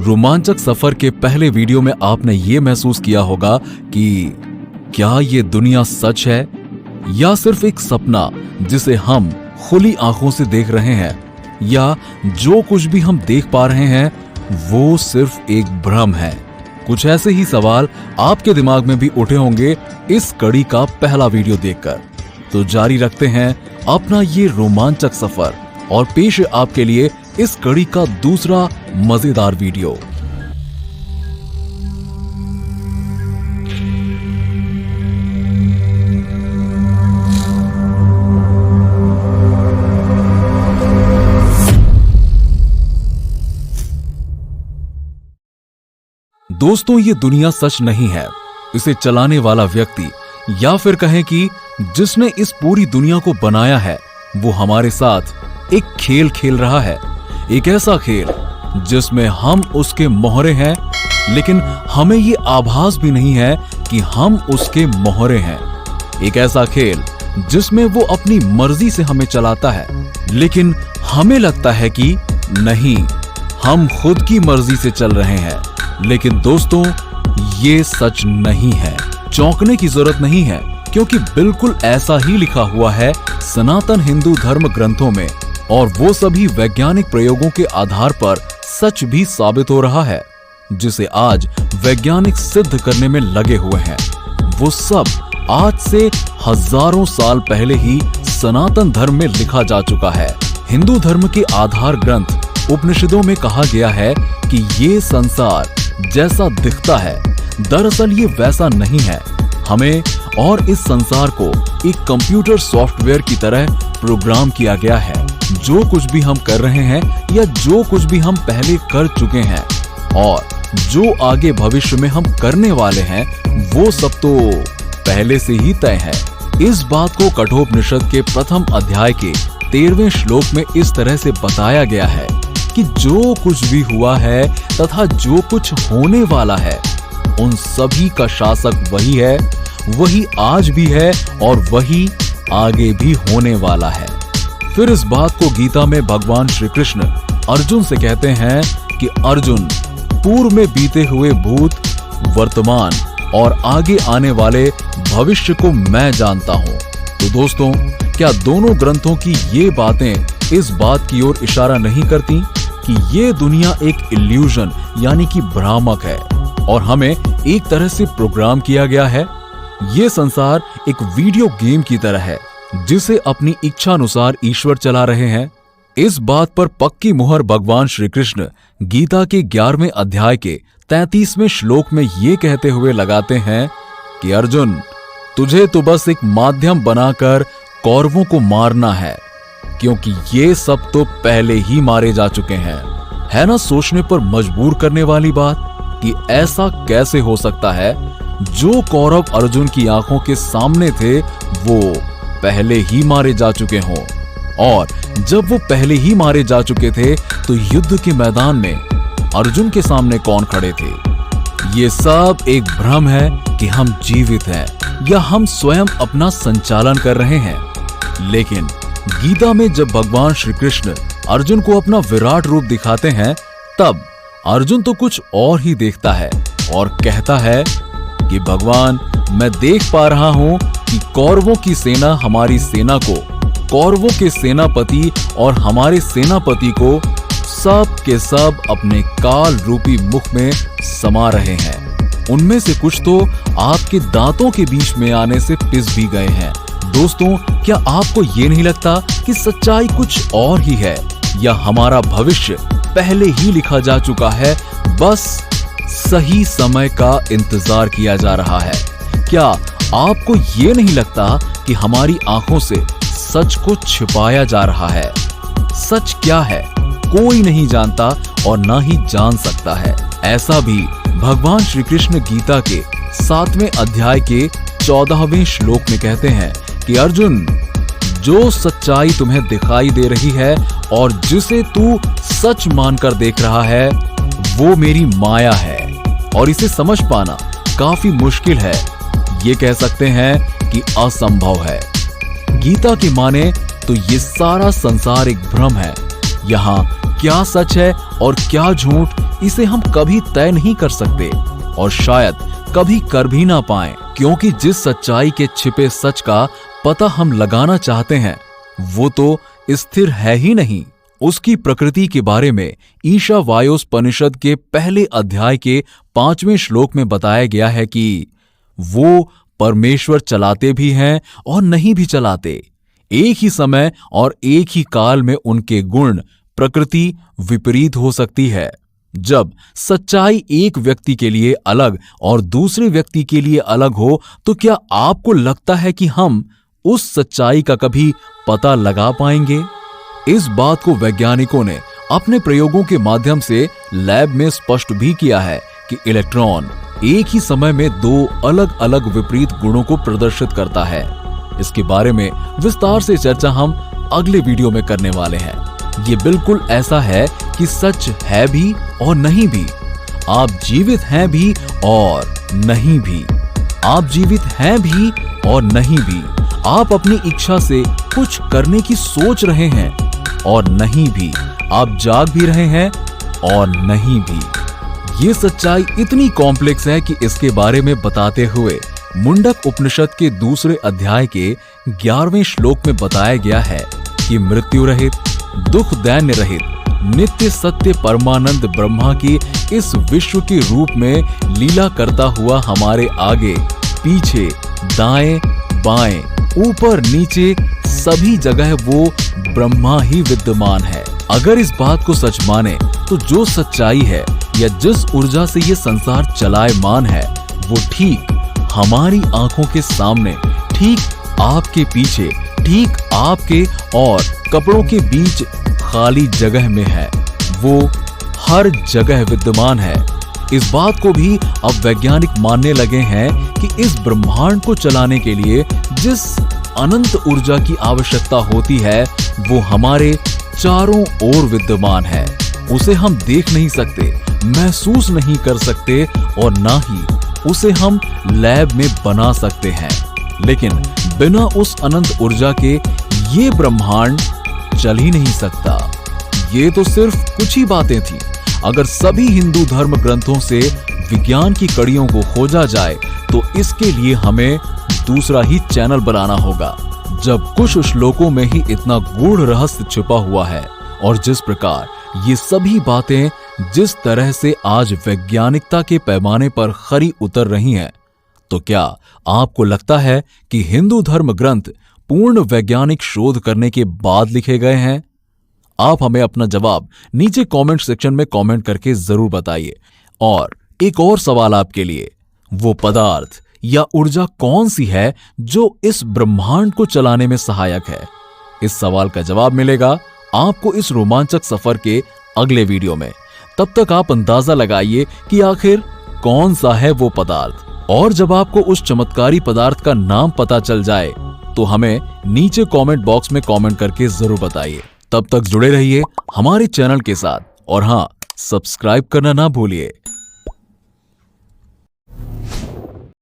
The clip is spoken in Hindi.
रोमांचक सफर के पहले वीडियो में आपने ये महसूस किया होगा कि क्या ये दुनिया सच है या सिर्फ एक सपना जिसे हम खुली आंखों से देख रहे हैं, या जो कुछ भी हम देख पा रहे हैं वो सिर्फ एक भ्रम है। कुछ ऐसे ही सवाल आपके दिमाग में भी उठे होंगे इस कड़ी का पहला वीडियो देखकर। तो जारी रखते हैं अपना ये रोमांचक सफर और पेश है आपके लिए इस कड़ी का दूसरा मजेदार वीडियो। दोस्तों, ये दुनिया सच नहीं है। इसे चलाने वाला व्यक्ति या फिर कहें कि जिसने इस पूरी दुनिया को बनाया है, वो हमारे साथ एक खेल खेल रहा है। एक ऐसा खेल जिसमें हम उसके मोहरे हैं, लेकिन हमें ये आभास भी नहीं है कि हम उसके मोहरे हैं। एक ऐसा खेल जिसमें वो अपनी मर्जी से हमें चलाता है, लेकिन हमें लगता है कि नहीं, हम खुद की मर्जी से चल रहे हैं। लेकिन दोस्तों, ये सच नहीं है। चौंकने की जरूरत नहीं है, क्योंकि बिल्कुल ऐसा ही लिखा हुआ है सनातन हिंदू धर्म ग्रंथों में, और वो सभी वैज्ञानिक प्रयोगों के आधार पर सच भी साबित हो रहा है, जिसे आज वैज्ञानिक सिद्ध करने में लगे हुए हैं। वो सब आज से हजारों साल पहले ही सनातन धर्म में लिखा जा चुका है। हिंदू धर्म के आधार ग्रंथ उपनिषदों में कहा गया है कि ये संसार जैसा दिखता है, दरअसल ये वैसा नहीं है। हमें और इस संसार को एक कंप्यूटर सॉफ्टवेयर की तरह प्रोग्राम किया गया है। जो कुछ भी हम कर रहे हैं या जो कुछ भी हम पहले कर चुके हैं और जो आगे भविष्य में हम करने वाले हैं, वो सब तो पहले से ही तय है। इस बात को कठोपनिषद के प्रथम अध्याय के 13वें श्लोक में इस तरह से बताया गया है कि जो कुछ भी हुआ है तथा जो कुछ होने वाला है, उन सभी का शासक वही है, वही आज भी है और वही आगे भी होने वाला है। फिर इस बात को गीता में भगवान श्री कृष्ण अर्जुन से कहते हैं कि अर्जुन, पूर्व में बीते हुए भूत, वर्तमान और आगे आने वाले भविष्य को मैं जानता हूँ। तो दोस्तों, क्या दोनों ग्रंथों की ये बातें इस बात की ओर इशारा नहीं करती कि ये दुनिया एक इल्यूजन यानी कि भ्रामक है और हमें एक तरह से प्रोग्राम किया गया है? ये संसार एक वीडियो गेम की तरह है जिसे अपनी इच्छा अनुसार ईश्वर चला रहे हैं। इस बात पर पक्की मुहर भगवान श्री कृष्ण गीता के 11वें अध्याय के 33वें श्लोक में ये कहते हुए लगाते हैं कि अर्जुन, तुझे तो बस एक माध्यम बनाकर कौरवों को मारना है, क्योंकि ये सब तो पहले ही मारे जा चुके हैं। है ना सोचने पर मजबूर करने वाली बात कि ऐसा कैसे हो सकता है? जो कौरव अर्जुन की आंखों के सामने थे वो पहले ही मारे जा चुके हों, और जब वो पहले ही मारे जा चुके थे तो युद्ध के मैदान में अर्जुन के सामने कौन खड़े थे? ये सब एक भ्रम है कि हम जीवित हैं या हम स्वयं अपना संचालन कर रहे हैं। लेकिन गीता में जब भगवान श्री कृष्ण अर्जुन को अपना विराट रूप दिखाते हैं, तब अर्जुन तो कुछ और ही देखता है और कहता है कि भगवान, मैं देख पा रहा हूं कि कौरवों की सेना हमारी सेना को, कौरवों के सेनापति और हमारे सेनापति को सब के सब अपने काल रूपी मुख में समा रहे हैं। उनमें से कुछ तो आपके दांतों के बीच में आने से पिस भी गए हैं। दोस्तों, क्या आपको ये नहीं लगता कि सच्चाई कुछ और ही है, या हमारा भविष्य पहले ही लिखा जा चुका है, बस सही समय का इंतजार किया जा रहा है? क्या आपको ये नहीं लगता कि हमारी आंखों से सच को छिपाया जा रहा है? सच क्या है कोई नहीं जानता और ना ही जान सकता है। ऐसा भी भगवान श्री कृष्ण गीता के 7वें अध्याय के 14वें श्लोक में कहते हैं कि अर्जुन, जो सच्चाई तुम्हें दिखाई दे रही है और जिसे तू सच मानकर देख रहा है, वो मेरी माया है और इसे समझ पाना काफी मुश्किल है। ये कह सकते हैं कि असंभव है। गीता की माने तो ये सारा संसार एक भ्रम है। यहाँ क्या सच है और क्या झूठ, इसे हम कभी तय नहीं कर सकते और शायद कभी कर भी ना पाएं, क्योंकि जिस सच्चाई के छिपे सच का पता हम लगाना चाहते हैं वो तो स्थिर है ही नहीं। उसकी प्रकृति के बारे में ईशावायोपनिषद के पहले अध्याय के 5वें श्लोक में बताया गया है कि वो परमेश्वर चलाते भी हैं और नहीं भी चलाते। एक ही समय और एक ही काल में उनके गुण प्रकृति विपरीत हो सकती है। जब सच्चाई एक व्यक्ति के लिए अलग और दूसरे व्यक्ति के लिए अलग हो तो क्या आपको लगता है कि हम उस सच्चाई का कभी पता लगा पाएंगे? इस बात को वैज्ञानिकों ने अपने प्रयोगों के माध्यम से लैब में स्पष्ट भी किया है कि इलेक्ट्रॉन एक ही समय में दो अलग अलग विपरीत गुणों को प्रदर्शित करता है। इसके बारे में विस्तार से चर्चा हम अगले वीडियो में करने वाले हैं। ये बिल्कुल ऐसा है कि सच है भी और नहीं भी। आप जीवित हैं भी और नहीं भी। आप जीवित हैं भी और नहीं भी। आप अपनी इच्छा से कुछ करने की सोच रहे हैं और नहीं भी। आप जाग भी रहे हैं और नहीं भी। ये सच्चाई इतनी कॉम्प्लेक्स है कि इसके बारे में बताते हुए मुंडक उपनिषद के दूसरे अध्याय के 11वें श्लोक में बताया गया है कि मृत्यु रहित, दुख दैन्य रहित, नित्य सत्य परमानंद ब्रह्मा की इस विश्व के रूप में लीला करता हुआ हमारे आगे, पीछे, दाएं, बाएं, ऊपर, नीचे सभी जगह वो ब्रह्मा ही विद्यमान है। अगर इस बात को सच माने तो जो सच्चाई है या जिस ऊर्जा से ये संसार चलायमान है वो ठीक हमारी आंखों के सामने, ठीक आपके पीछे, ठीक आपके और कपड़ों के बीच खाली जगह में है। वो हर जगह विद्यमान है। इस बात को भी अब वैज्ञानिक मानने लगे हैं कि इस ब्रह्मांड को चलाने के लिए जिस अनंत ऊर्जा की आवश्यकता होती है वो हमारे चारों ओर विद्यमान है। उसे हम देख नहीं सकते, महसूस नहीं कर सकते और ना ही उसे हम लैब में बना सकते हैं। लेकिन बिना उस अनंत ऊर्जा के ये ब्रह्मांड चल ही नहीं सकता। ये तो सिर्फ कुछ ही बातें थी। अगर सभी हिंदू धर्म ग्रंथों से विज्ञान की कड़ियों को खोजा जाए तो इसके लिए हमें दूसरा ही चैनल बनाना होगा। जब कुछ श्लोकों में ही इतना गूढ़ रहस्य छिपा हुआ है और जिस प्रकार ये सभी बातें जिस तरह से आज वैज्ञानिकता के पैमाने पर खरी उतर रही हैं, तो क्या आपको लगता है कि हिंदू धर्म ग्रंथ पूर्ण वैज्ञानिक शोध करने के बाद लिखे गए हैं? आप हमें अपना जवाब नीचे कमेंट सेक्शन में कमेंट करके जरूर बताइए। और एक और सवाल आपके लिए, वो पदार्थ या ऊर्जा कौन सी है जो इस ब्रह्मांड को चलाने में सहायक है? इस सवाल का जवाब मिलेगा आपको इस रोमांचक सफर के अगले वीडियो में। तब तक आप अंदाजा लगाइए कि आखिर कौन सा है वो पदार्थ। और जब आपको उस चमत्कारी पदार्थ का नाम पता चल जाए तो हमें नीचे कमेंट बॉक्स में कमेंट करके जरूर बताइए। तब तक जुड़े रहिए हमारे चैनल के साथ और हाँ, सब्सक्राइब करना ना भूलिए।